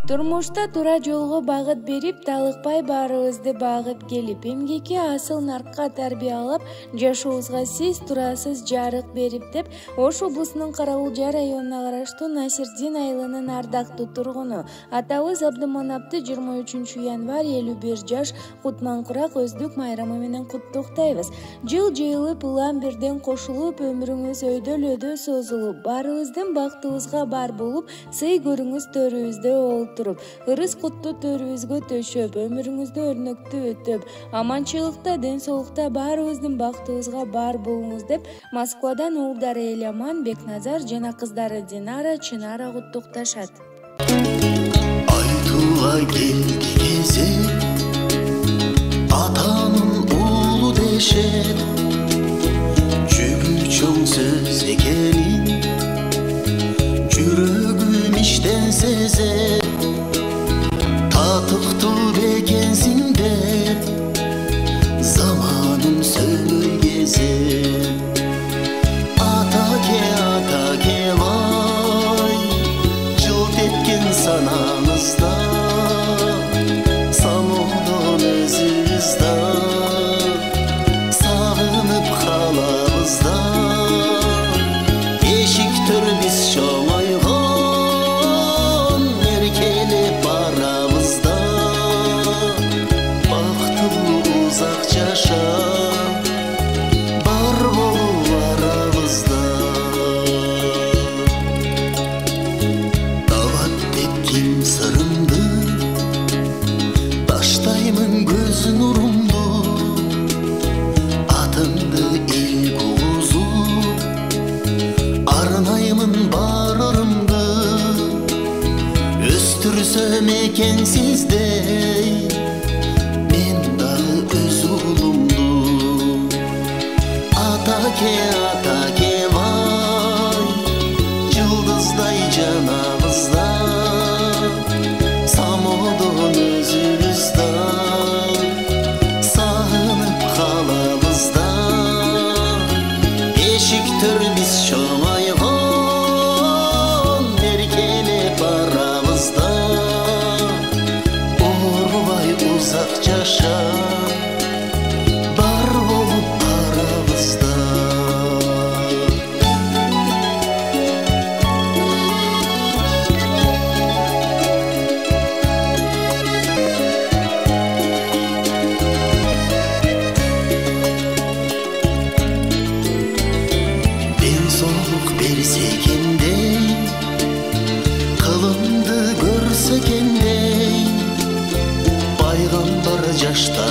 Турмушта тура жолго багыт берип, талыкпай баарыбызды багып келип, эмгекке асыл наркка тарбиялап, жашообузга сиз турасыз жарык берип деп, Ош облусунун Карауылжа районуна караштуу Насирдин айылынын ардактуу тургуну атабыз Абдыманапты 23 январь 51 жаш Кутманкурак өздүк майрамы менен куттуктайбыз. Жыл жыйылып, улам бирден кошулуп, өмүрүңүз өйдөлөдө созулуп, баарыбыздын бактыбызга бар болуп, сый көрүңүз төрүбүздө олтуруп, ырыс кутту төрүбүзгө төшөп, өмүрүңүздө өрнөктүү өтөп, аманчылыкта, ден соолукта баарыбыздын бактыбызга бар болуңуз деп Москвадан уулдары Эляман, Бекназар жана кыздары Динара, Чынара куттукташат. Айтууга келди кезек, атанын уулу дешет, жүгү чоң сөз экенин жүрөгүм иштен сезет. Татыктуу экенсиң деп заманын сөйлөй кезет. Атаке бай, жылт эткен санаңызда, самодон өзүбүздө сагынып калабыз да. Эшиктөр биз чоңойгон, эркелеп барабыз да. Бактылуу узак жашап, бар болуп барабыз да. Табат тепким сырымды, таштаймын көз нурумду, атымды эл кугузуп, арнаймын бар ырымды. Өстүрсөм экен сиздей мен дагы өз уулумду. Атаке бай, жылдыздай жанабыз да, самодон өзүбүздө сагынып калабыз да. Эшиктөр биз чоңойгон, эркелеп барабыз да. Оорубай узак жашап, бар болуп барабыз да. Ден соолук берсе экендей, кылымды көрсө экендей, пайгамбар жашта